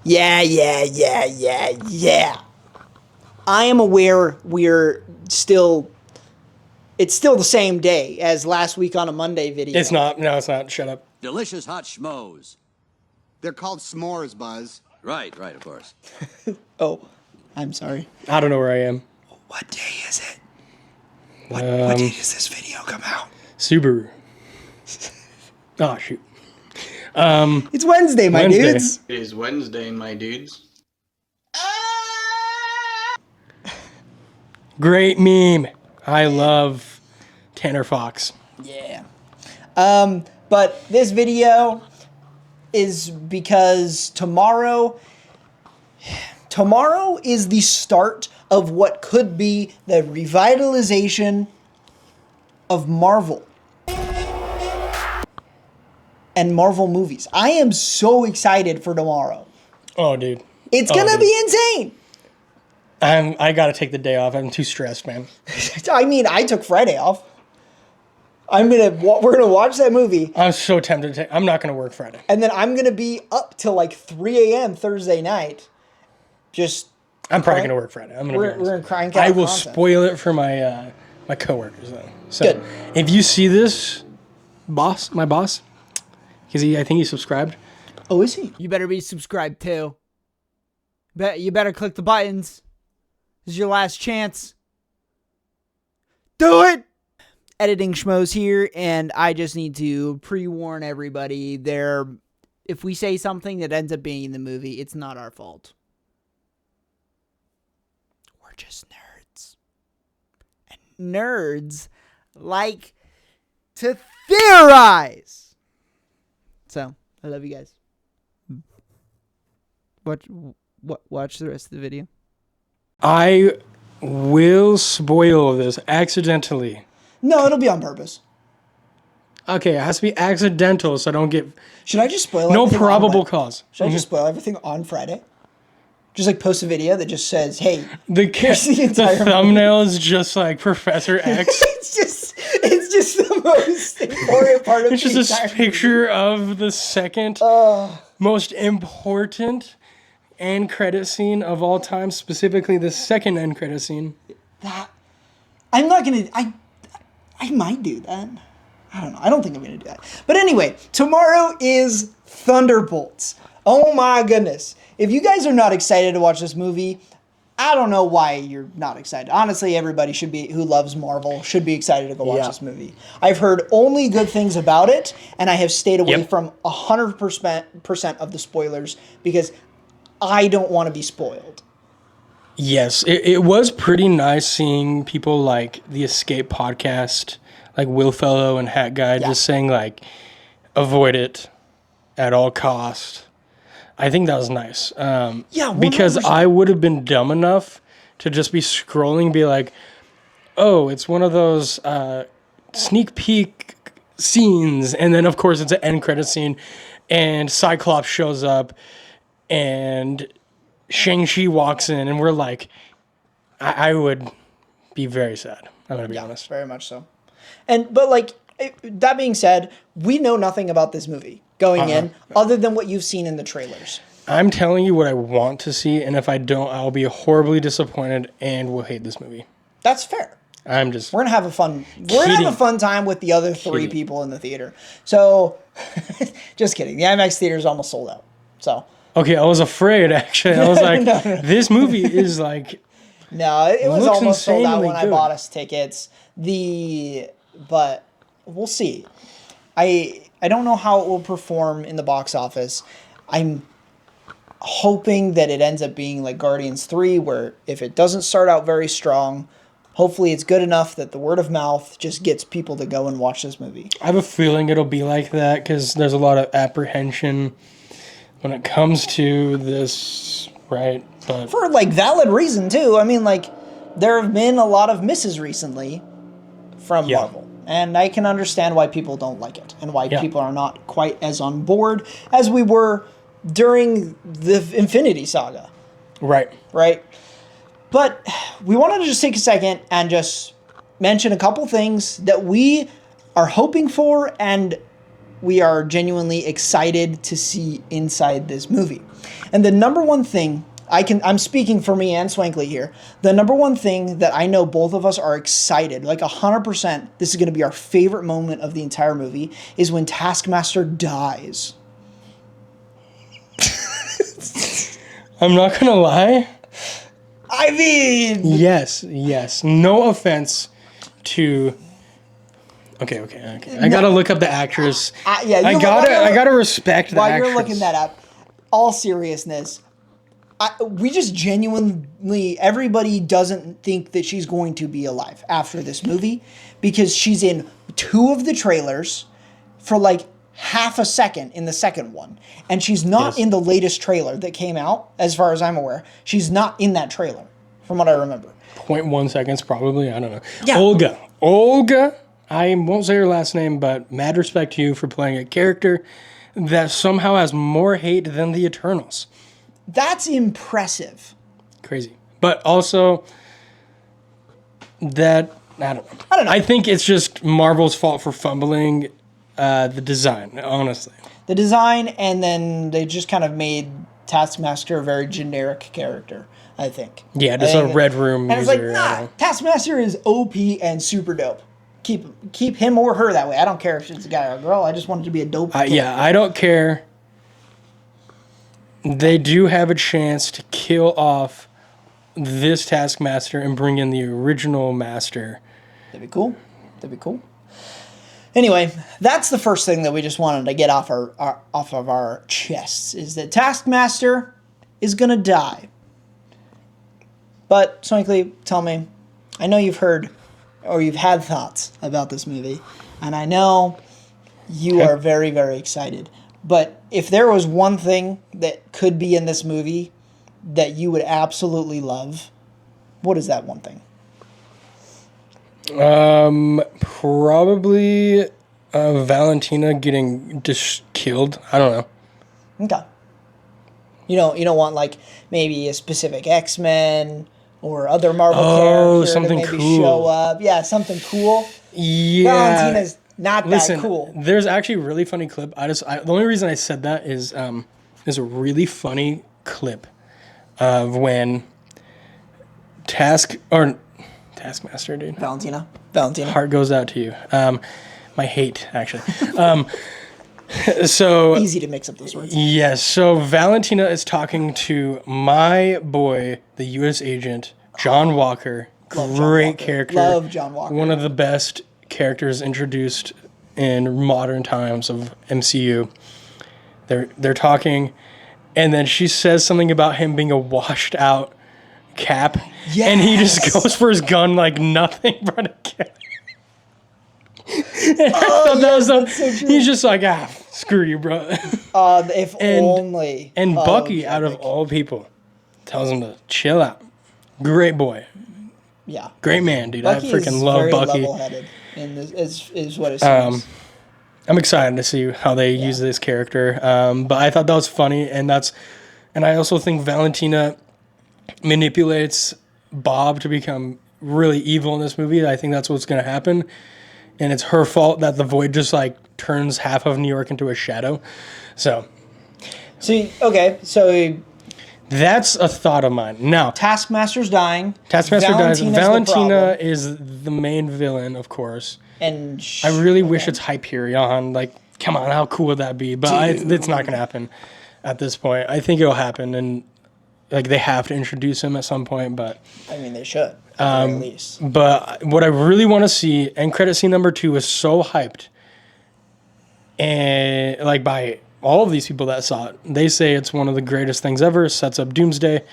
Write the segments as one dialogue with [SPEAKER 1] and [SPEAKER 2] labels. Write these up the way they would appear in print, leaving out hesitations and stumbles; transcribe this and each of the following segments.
[SPEAKER 1] Yeah. I am aware it's still the same day as last week on a Monday video.
[SPEAKER 2] It's not. No, it's not. Shut up.
[SPEAKER 3] Delicious hot schmoes.
[SPEAKER 4] They're called s'mores, Buzz.
[SPEAKER 3] Right, of course.
[SPEAKER 1] Oh, I'm sorry.
[SPEAKER 2] I don't know where I am.
[SPEAKER 1] What day is it? What day does this video come out?
[SPEAKER 2] Subaru. Oh, shoot.
[SPEAKER 1] It's Wednesday, my dudes.
[SPEAKER 5] It is Wednesday, my dudes.
[SPEAKER 2] Great meme. I love Tanner Fox.
[SPEAKER 1] Yeah. But this video is because tomorrow is the start of what could be the revitalization of Marvel and Marvel movies. I am so excited for tomorrow.
[SPEAKER 2] Oh, dude.
[SPEAKER 1] It's gonna be insane.
[SPEAKER 2] I gotta take the day off. I'm too stressed, man.
[SPEAKER 1] I mean, I took Friday off. We're gonna watch that movie.
[SPEAKER 2] I'm so tempted to take. I'm not gonna work Friday.
[SPEAKER 1] And then I'm gonna be up till like 3 a.m. Thursday night.
[SPEAKER 2] I'm probably gonna work Friday.
[SPEAKER 1] We're gonna crank out
[SPEAKER 2] I will
[SPEAKER 1] content.
[SPEAKER 2] spoil it for my my coworkers though. So
[SPEAKER 1] Good.
[SPEAKER 2] if you see this, my boss, because I think he subscribed.
[SPEAKER 1] Oh, is he?
[SPEAKER 6] You better be subscribed too. You better click the buttons. This is your last chance. Do it! Editing schmoes here, and I just need to pre-warn everybody. If we say something that ends up being in the movie, it's not our fault. We're just nerds. And nerds like to theorize. So, I love you guys. Watch the rest of the video.
[SPEAKER 2] I will spoil this accidentally.
[SPEAKER 1] No, it'll be on purpose.
[SPEAKER 2] Okay, it has to be accidental, so I don't get
[SPEAKER 1] Should I just spoil
[SPEAKER 2] no
[SPEAKER 1] everything
[SPEAKER 2] probable cause.
[SPEAKER 1] Should I just spoil everything on Friday? Just like post a video that just says, hey,
[SPEAKER 2] The
[SPEAKER 1] the entire movie.
[SPEAKER 2] thumbnail is just like Professor X.
[SPEAKER 1] it's just the most important part of
[SPEAKER 2] It's
[SPEAKER 1] the
[SPEAKER 2] just
[SPEAKER 1] entire
[SPEAKER 2] a picture of the second most important end credit scene of all time, specifically the second end credit scene.
[SPEAKER 1] I'm not gonna. I might do that. I don't know. I don't think I'm gonna do that. But anyway, tomorrow is Thunderbolts. Oh my goodness! If you guys are not excited to watch this movie, I don't know why you're not excited. Honestly, everybody should be who loves Marvel should be excited to go watch this movie. I've heard only good things about it, and I have stayed away from 100% of the spoilers because I don't want to be spoiled.
[SPEAKER 2] Yes, it was pretty nice seeing people like the Escape podcast, like Will Fellow and Hat Guy, just saying like, avoid it at all cost. I think that was nice. Because I would have been dumb enough to just be scrolling, be like, oh, it's one of those sneak peek scenes, and then of course it's an end credit scene, and Cyclops shows up, and Shang-Chi walks in, and we're like, I would be very sad. I'm going to be honest.
[SPEAKER 1] Very much so. But like, that being said, we know nothing about this movie going in other than what you've seen in the trailers.
[SPEAKER 2] I'm telling you what I want to see, and if I don't, I'll be horribly disappointed and will hate this movie.
[SPEAKER 1] That's fair.
[SPEAKER 2] I'm just...
[SPEAKER 1] We're gonna have a fun time with the other three people in the theater. So, just kidding. The IMAX theater is almost sold out. So...
[SPEAKER 2] Okay, I was afraid, actually. I was like, this movie is like...
[SPEAKER 1] No, it was almost sold out when I
[SPEAKER 2] good.
[SPEAKER 1] bought us tickets. But we'll see. I don't know how it will perform in the box office. I'm hoping that it ends up being like Guardians 3, where if it doesn't start out very strong, hopefully it's good enough that the word of mouth just gets people to go and watch this movie.
[SPEAKER 2] I have a feeling it'll be like that because there's a lot of apprehension when it comes to this, right? But
[SPEAKER 1] for like valid reason too. I mean, like, there have been a lot of misses recently from Marvel, and I can understand why people don't like it and why people are not quite as on board as we were during the Infinity Saga. Right. But we wanted to just take a second and just mention a couple things that we are hoping for and we are genuinely excited to see inside this movie. And the number one thing I'm speaking for me and Swankley here. The number one thing that I know both of us are excited, like 100%, this is going to be our favorite moment of the entire movie, is when Taskmaster dies.
[SPEAKER 2] I'm not going to lie.
[SPEAKER 1] I mean...
[SPEAKER 2] Yes. No offense to... Okay. I gotta look up the actress. I gotta respect the actress.
[SPEAKER 1] While you're looking that up, all seriousness... we just genuinely, everybody doesn't think that she's going to be alive after this movie because she's in 2 of the trailers for like half a second in the second one. And she's not in the latest trailer that came out, as far as I'm aware. She's not in that trailer, from what I remember.
[SPEAKER 2] 0.1 seconds, probably. I don't know.
[SPEAKER 1] Yeah.
[SPEAKER 2] Olga, I won't say her last name, but mad respect to you for playing a character that somehow has more hate than the Eternals.
[SPEAKER 1] That's impressive.
[SPEAKER 2] Crazy. But also, I don't know. I think it's just Marvel's fault for fumbling the design, honestly.
[SPEAKER 1] The design, and then they just kind of made Taskmaster a very generic character, I think.
[SPEAKER 2] Yeah, just a Red Room
[SPEAKER 1] and
[SPEAKER 2] user.
[SPEAKER 1] And it's like, nah, Taskmaster is OP and super dope. Keep him or her that way. I don't care if it's a guy or a girl. I just want it to be a dope character.
[SPEAKER 2] Yeah, I don't care. They do have a chance to kill off this Taskmaster and bring in the original Master.
[SPEAKER 1] That'd be cool. Anyway, that's the first thing that we just wanted to get off of our chests, is that Taskmaster is gonna die. But, Swankley, tell me, I know you've heard or you've had thoughts about this movie, and I know you are very, very excited. But if there was one thing that could be in this movie that you would absolutely love, what is that one thing?
[SPEAKER 2] Probably Valentina getting just killed. I don't know.
[SPEAKER 1] Okay. You don't want like maybe a specific X-Men or other Marvel character
[SPEAKER 2] something
[SPEAKER 1] to maybe
[SPEAKER 2] cool.
[SPEAKER 1] show up. Yeah, something cool.
[SPEAKER 2] Yeah.
[SPEAKER 1] Valentina's not that cool.
[SPEAKER 2] There's actually a really funny clip. The only reason I said that is there's a really funny clip of when Taskmaster, dude.
[SPEAKER 1] Valentina.
[SPEAKER 2] Heart goes out to you. My hate, actually. So
[SPEAKER 1] easy to mix up those words.
[SPEAKER 2] Yes. So Valentina is talking to my boy, the U.S. agent, John Walker. Great character.
[SPEAKER 1] Love John Walker.
[SPEAKER 2] One of the best characters introduced in modern times of MCU. They're talking, and then she says something about him being a washed out Cap.
[SPEAKER 1] Yes.
[SPEAKER 2] And he just goes for his gun like nothing but a Cap.
[SPEAKER 1] So true.
[SPEAKER 2] He's just like, screw you, bro.
[SPEAKER 1] If only.
[SPEAKER 2] And Bucky, out of all people, tells him to chill out. Great boy.
[SPEAKER 1] Yeah.
[SPEAKER 2] Great man, dude.
[SPEAKER 1] Bucky
[SPEAKER 2] I freaking
[SPEAKER 1] is
[SPEAKER 2] love
[SPEAKER 1] very
[SPEAKER 2] Bucky.
[SPEAKER 1] level-headed in this, is what it seems.
[SPEAKER 2] I'm excited to see how they use this character. But I thought that was funny, and I also think Valentina manipulates Bob to become really evil in this movie. I think that's what's going to happen. And it's her fault that the Void just like turns half of New York into a shadow. So that's a thought of mine. Now,
[SPEAKER 1] Taskmaster's dying.
[SPEAKER 2] Dies. Valentina is the main villain, of course.
[SPEAKER 1] And
[SPEAKER 2] I really wish it's Hyperion. Like, come on, how cool would that be? But it's not going to happen at this point. I think it'll happen, and like they have to introduce him at some point. But
[SPEAKER 1] I mean, they should at the very least.
[SPEAKER 2] But what I really want to see, and credit scene number 2 is so hyped, and like by all of these people that saw it, they say it's one of the greatest things ever. Sets up Doomsday.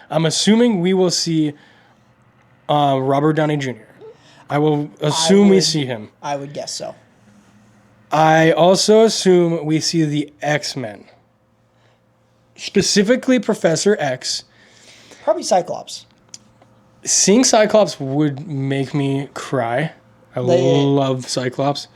[SPEAKER 2] I'm assuming we will see Robert Downey Jr. I will assume we see him.
[SPEAKER 1] I would guess so.
[SPEAKER 2] I also assume we see the X-Men. Specifically Professor X.
[SPEAKER 1] Probably Cyclops.
[SPEAKER 2] Seeing Cyclops would make me cry. I love Cyclops.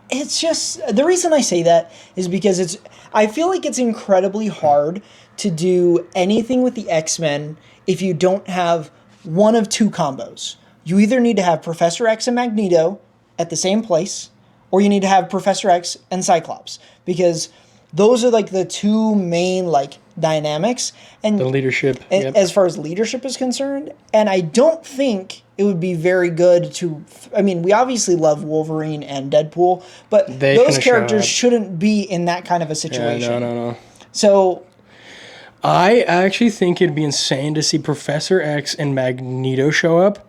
[SPEAKER 1] It's just, the reason I say that is because I feel like it's incredibly hard to do anything with the X-Men if you don't have one of two combos. You either need to have Professor X and Magneto at the same place, or you need to have Professor X and Cyclops, because those are like the two main like dynamics and
[SPEAKER 2] The leadership. Yep.
[SPEAKER 1] as far as leadership is concerned. And I don't think it would be very good to, I mean, we obviously love Wolverine and Deadpool, but
[SPEAKER 2] They
[SPEAKER 1] those
[SPEAKER 2] finish
[SPEAKER 1] characters
[SPEAKER 2] out.
[SPEAKER 1] shouldn't be in that kind of a
[SPEAKER 2] Yeah,
[SPEAKER 1] situation.
[SPEAKER 2] no.
[SPEAKER 1] So
[SPEAKER 2] I actually think it'd be insane to see Professor X and Magneto show up.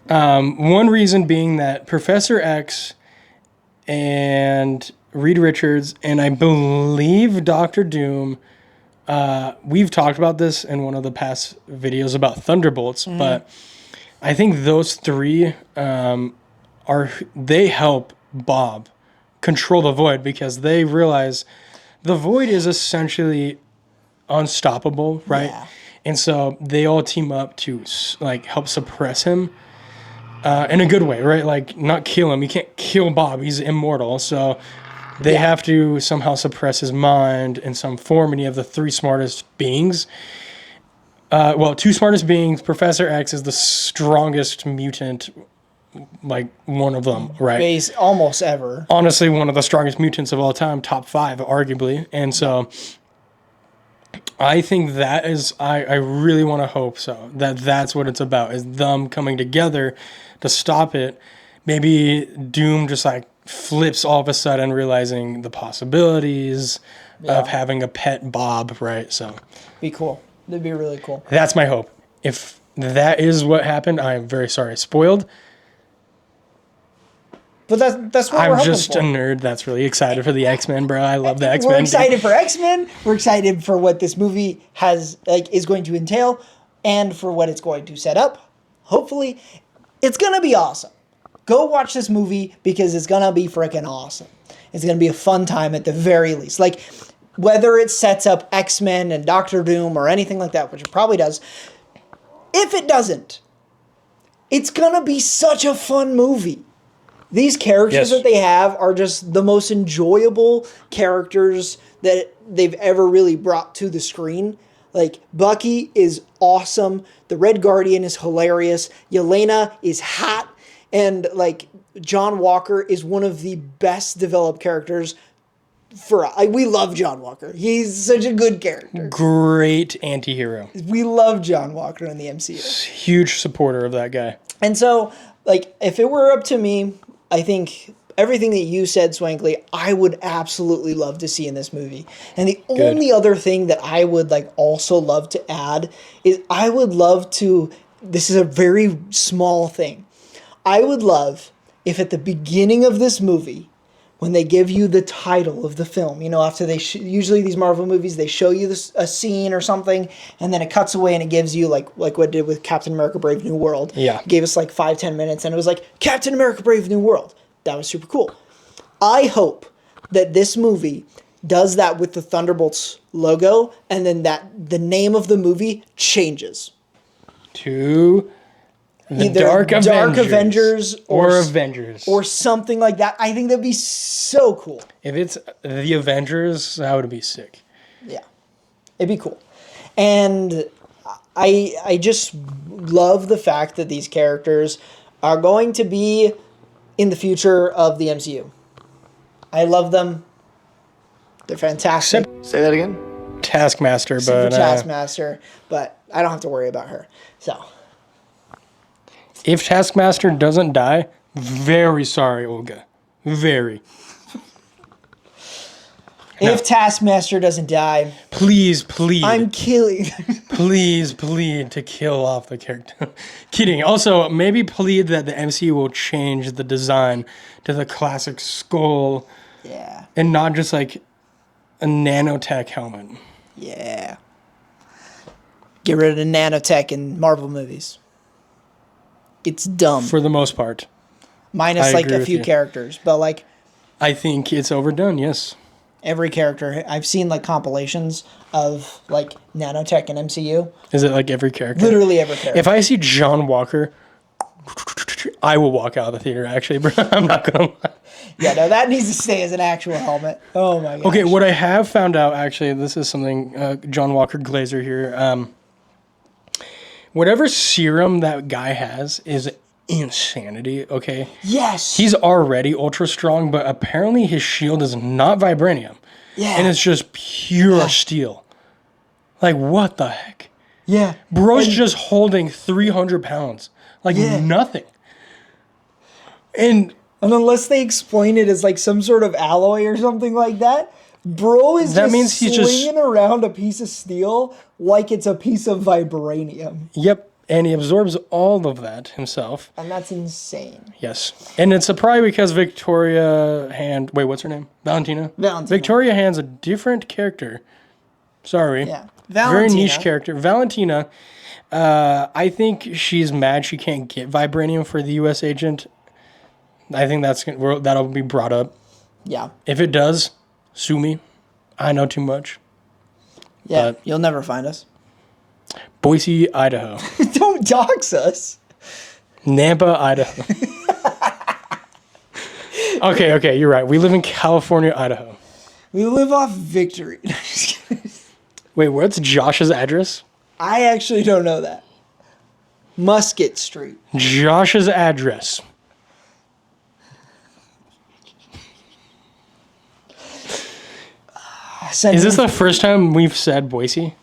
[SPEAKER 2] One reason being that Professor X and Reed Richards and I believe Doctor Doom, we've talked about this in one of the past videos about Thunderbolts, but I think those three they help Bob control the Void, because they realize the Void is essentially unstoppable, right?
[SPEAKER 1] Yeah.
[SPEAKER 2] And so they all team up to like help suppress him in a good way, right? Like not kill him. You can't kill Bob. He's immortal. So they have to somehow suppress his mind in some form. And you have the three smartest beings. Two smartest beings. Professor X is the strongest mutant, like one of them, right?
[SPEAKER 1] base almost ever.
[SPEAKER 2] Honestly, one of the strongest mutants of all time, top 5, arguably. And so I think that is, I really want to hope so, that's what it's about, is them coming together to stop it. Maybe Doom just like flips all of a sudden, realizing the possibilities of having a pet Bob, right? So
[SPEAKER 1] Be cool. That'd be really cool.
[SPEAKER 2] that's my hope. If that is what happened, I am very sorry. Spoiled.
[SPEAKER 1] But that's what we're
[SPEAKER 2] I'm
[SPEAKER 1] hoping
[SPEAKER 2] just
[SPEAKER 1] for.
[SPEAKER 2] a nerd that's really excited for the X-Men, bro. I love the X-Men.
[SPEAKER 1] We're excited for X-Men. We're excited for what this movie is going to entail, and for what it's going to set up. Hopefully, it's gonna be awesome. Go watch this movie because it's gonna be freaking awesome. It's gonna be a fun time at the very least. Like, whether it sets up X-Men and Doctor Doom or anything like that, which it probably does. If it doesn't, it's gonna be such a fun movie. These characters that they have are just the most enjoyable characters that they've ever really brought to the screen. Like, Bucky is awesome. The Red Guardian is hilarious. Yelena is hot. And, like, John Walker is one of the best developed characters we love John Walker. He's such a good character.
[SPEAKER 2] Great anti-hero.
[SPEAKER 1] We love John Walker in the MCU.
[SPEAKER 2] Huge supporter of that guy.
[SPEAKER 1] And so, like, if it were up to me, I think everything that you said, Swankley, I would absolutely love to see in this movie. And the only other thing that I would like also love to add is I would love to, this is a very small thing. I would love if at the beginning of this movie, when they give you the title of the film, you know, after they usually these Marvel movies, they show you a scene or something, and then it cuts away and it gives you like what it did with Captain America: Brave New World.
[SPEAKER 2] Yeah,
[SPEAKER 1] it gave us like 5-10 minutes, and it was like Captain America: Brave New World. That was super cool. I hope that this movie does that with the Thunderbolts logo, and then that the name of the movie changes
[SPEAKER 2] to the
[SPEAKER 1] either
[SPEAKER 2] Dark
[SPEAKER 1] Avengers
[SPEAKER 2] or Avengers
[SPEAKER 1] or something like that. I think that'd be so cool.
[SPEAKER 2] If it's the Avengers, that would be sick.
[SPEAKER 1] Yeah, it'd be cool. And I just love the fact that these characters are going to be in the future of the MCU. I love them. They're fantastic.
[SPEAKER 4] Say that again?
[SPEAKER 2] Taskmaster,
[SPEAKER 1] Except
[SPEAKER 2] but
[SPEAKER 1] for Taskmaster, but I don't have to worry about her. So
[SPEAKER 2] if Taskmaster doesn't die, very sorry, Olga. Very.
[SPEAKER 1] if Taskmaster doesn't die,
[SPEAKER 2] please,
[SPEAKER 1] I'm killing.
[SPEAKER 2] please plead to kill off the character. Kidding. Also, maybe plead that the MCU will change the design to the classic skull.
[SPEAKER 1] Yeah.
[SPEAKER 2] And not just like a nanotech helmet.
[SPEAKER 1] Yeah. Get rid of the nanotech in Marvel movies. It's dumb.
[SPEAKER 2] For the most part.
[SPEAKER 1] Minus like a few characters, but like
[SPEAKER 2] I think it's overdone, yes.
[SPEAKER 1] Every character. I've seen like compilations of like nanotech and MCU.
[SPEAKER 2] Is it like every character?
[SPEAKER 1] Literally every character.
[SPEAKER 2] If I see John Walker, I will walk out of the theater, actually, bro. I'm not going to lie.
[SPEAKER 1] Yeah, no, that needs to stay as an actual helmet. Oh my god.
[SPEAKER 2] Okay, what I have found out, actually, this is something, John Walker Glazer here. Whatever serum that guy has is insanity, okay?
[SPEAKER 1] Yes.
[SPEAKER 2] He's already ultra strong, but apparently his shield is not vibranium.
[SPEAKER 1] Yeah.
[SPEAKER 2] And it's just pure steel. Like, what the heck?
[SPEAKER 1] Yeah.
[SPEAKER 2] Bro's
[SPEAKER 1] And-
[SPEAKER 2] just holding 300 pounds. Like,
[SPEAKER 1] Yeah.
[SPEAKER 2] nothing. And
[SPEAKER 1] unless they explain it as like some sort of alloy or something like that, bro is
[SPEAKER 2] That
[SPEAKER 1] just
[SPEAKER 2] means he's just-
[SPEAKER 1] swinging around a piece of steel like it's a piece of vibranium.
[SPEAKER 2] yep, and he absorbs all of that himself.
[SPEAKER 1] And that's insane.
[SPEAKER 2] Yes. And it's probably because Victoria Hand... Wait, what's her name? Valentina? Victoria Hand's a different character. Sorry.
[SPEAKER 1] Yeah.
[SPEAKER 2] Very niche character. Valentina, I think she's mad she can't get vibranium for the U.S. agent. I think that'll be brought up.
[SPEAKER 1] Yeah.
[SPEAKER 2] If it does, sue me. I know too much.
[SPEAKER 1] Yeah.
[SPEAKER 2] But-
[SPEAKER 1] You'll never find us.
[SPEAKER 2] Boise, Idaho.
[SPEAKER 1] Don't dox us.
[SPEAKER 2] Nampa, Idaho. Okay, you're right. We live in California, Idaho.
[SPEAKER 1] We live off Victory.
[SPEAKER 2] Wait, what's Josh's address?
[SPEAKER 1] I actually don't know that. Musket Street.
[SPEAKER 2] Josh's address. Is this the first time we've said Boise?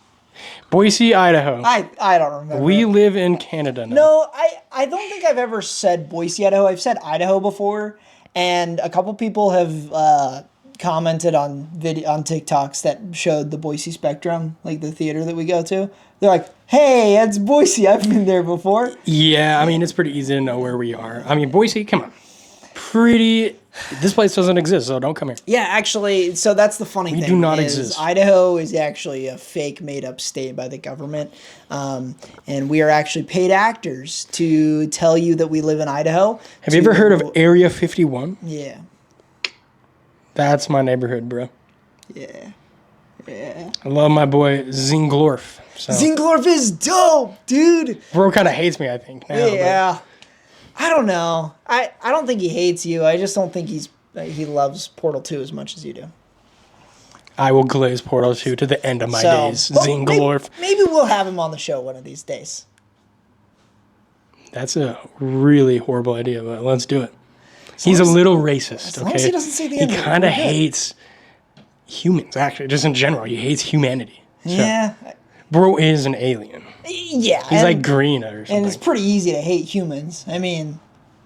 [SPEAKER 2] Boise, Idaho.
[SPEAKER 1] I don't remember.
[SPEAKER 2] We live in Canada now.
[SPEAKER 1] No, I don't think I've ever said Boise, Idaho. I've said Idaho before, and a couple people have commented on on TikToks that showed the Boise Spectrum, like the theater that we go to. They're like, "Hey, that's Boise. I've been there before."
[SPEAKER 2] Yeah, I mean, it's pretty easy to know where we are. I mean, Boise, come on. This place doesn't exist, so don't come here.
[SPEAKER 1] Yeah, actually, so that's the funny thing.
[SPEAKER 2] We do not
[SPEAKER 1] is
[SPEAKER 2] exist.
[SPEAKER 1] Idaho is actually a fake made-up state by the government, and we are actually paid actors to tell you that we live in Idaho.
[SPEAKER 2] Have you ever heard of Area 51?
[SPEAKER 1] Yeah.
[SPEAKER 2] That's my neighborhood, bro.
[SPEAKER 1] Yeah.
[SPEAKER 2] I love my boy Zinglorf. So.
[SPEAKER 1] Zinglorf is dope, dude.
[SPEAKER 2] Bro kind of hates me, I think. Now,
[SPEAKER 1] Yeah. I don't know. I don't think he hates you. I just don't think he loves Portal 2 as much as you do.
[SPEAKER 2] I will glaze Portal 2 to the end of my days.
[SPEAKER 1] well,
[SPEAKER 2] Zinglorf.
[SPEAKER 1] Maybe we'll have him on the show one of these days.
[SPEAKER 2] That's a really horrible idea, but let's do it. He's a little racist,
[SPEAKER 1] as
[SPEAKER 2] okay?
[SPEAKER 1] long as he doesn't say the
[SPEAKER 2] He
[SPEAKER 1] N-word,
[SPEAKER 2] kind of
[SPEAKER 1] we're good.
[SPEAKER 2] hates humans, actually, just in general. He hates humanity. So,
[SPEAKER 1] Yeah.
[SPEAKER 2] bro is an alien.
[SPEAKER 1] Yeah.
[SPEAKER 2] He's like green or
[SPEAKER 1] And
[SPEAKER 2] something.
[SPEAKER 1] it's pretty easy to hate humans. I mean,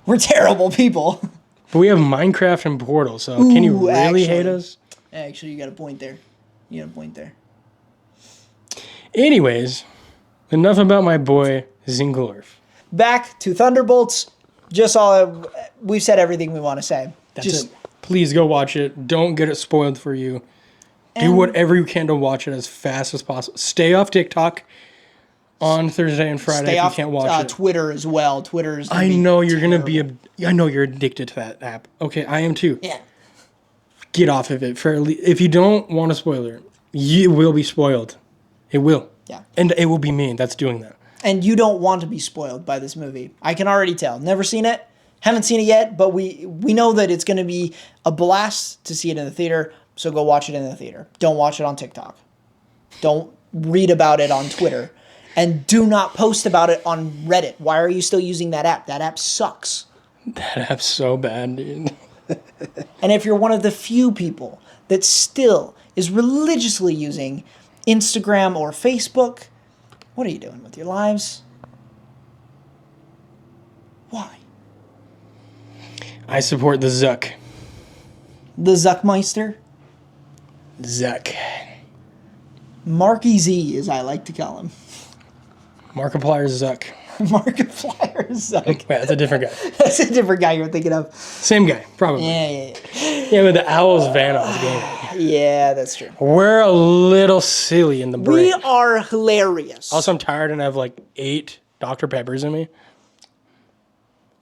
[SPEAKER 1] we're terrible people.
[SPEAKER 2] But we have Minecraft and Portal, so can you
[SPEAKER 1] Ooh,
[SPEAKER 2] really hate
[SPEAKER 1] actually.
[SPEAKER 2] us?
[SPEAKER 1] Actually, you got a point there. You got a point there.
[SPEAKER 2] Anyways, enough about my boy Zinglorf.
[SPEAKER 1] Back to Thunderbolts. We've said everything we want to say.
[SPEAKER 2] That's it. Please go watch it. Don't get it spoiled for you. Do whatever you can to watch it as fast as possible. Stay off TikTok on Thursday and Friday
[SPEAKER 1] Stay
[SPEAKER 2] if
[SPEAKER 1] off
[SPEAKER 2] you can't watch it.
[SPEAKER 1] Twitter as well. Twitter is.
[SPEAKER 2] I know you're gonna be. I know you're addicted to that app. Okay, I am too.
[SPEAKER 1] Yeah.
[SPEAKER 2] Get off of it fairly. If you don't want a spoiler, you will be spoiled. It will.
[SPEAKER 1] Yeah.
[SPEAKER 2] And it will be me that's doing that.
[SPEAKER 1] And you don't want to be spoiled by this movie. I can already tell. Never seen it. Haven't seen it yet, but we know that it's going to be a blast to see it in the theater. So go watch it in the theater. Don't watch it on TikTok. Don't read about it on Twitter. And do not post about it on Reddit. Why are you still using that app? That app sucks.
[SPEAKER 2] That app's so bad, dude.
[SPEAKER 1] And if you're one of the few people that still is religiously using Instagram or Facebook, what are you doing with your lives? Why?
[SPEAKER 2] I support the Zuck.
[SPEAKER 1] The Zuckmeister?
[SPEAKER 2] Zuck.
[SPEAKER 1] Marky Z, as I like to call him.
[SPEAKER 2] Markiplier Zuck.
[SPEAKER 1] Markiplier Zuck.
[SPEAKER 2] Wait, that's a different guy.
[SPEAKER 1] That's a different guy you're thinking of.
[SPEAKER 2] Same guy, probably.
[SPEAKER 1] Yeah.
[SPEAKER 2] Yeah, but the Owl's Vanos game.
[SPEAKER 1] Yeah, that's true.
[SPEAKER 2] We're a little silly in the brain.
[SPEAKER 1] We are hilarious.
[SPEAKER 2] Also, I'm tired and I have like 8 Dr. Peppers in me.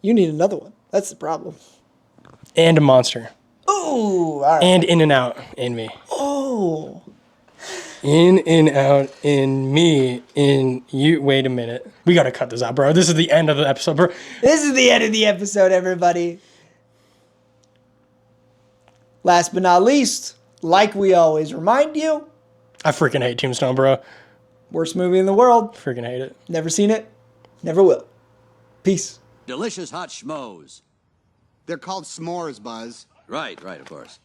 [SPEAKER 1] You need another one. That's the problem.
[SPEAKER 2] And a Monster.
[SPEAKER 1] Ooh, all right.
[SPEAKER 2] And In and Out in me.
[SPEAKER 1] Oh.
[SPEAKER 2] In and out in me in you. Wait a minute. We gotta cut this out, bro. This is the end of the episode, bro.
[SPEAKER 1] This is the end of the episode, everybody. Last but not least, like we always remind you,
[SPEAKER 2] I freaking hate Tombstone, bro.
[SPEAKER 1] worst movie in the world.
[SPEAKER 2] Freaking hate it.
[SPEAKER 1] Never seen it. Never will. Peace.
[SPEAKER 3] Delicious hot schmoes.
[SPEAKER 4] They're called s'mores, Buzz.
[SPEAKER 3] Right, of course.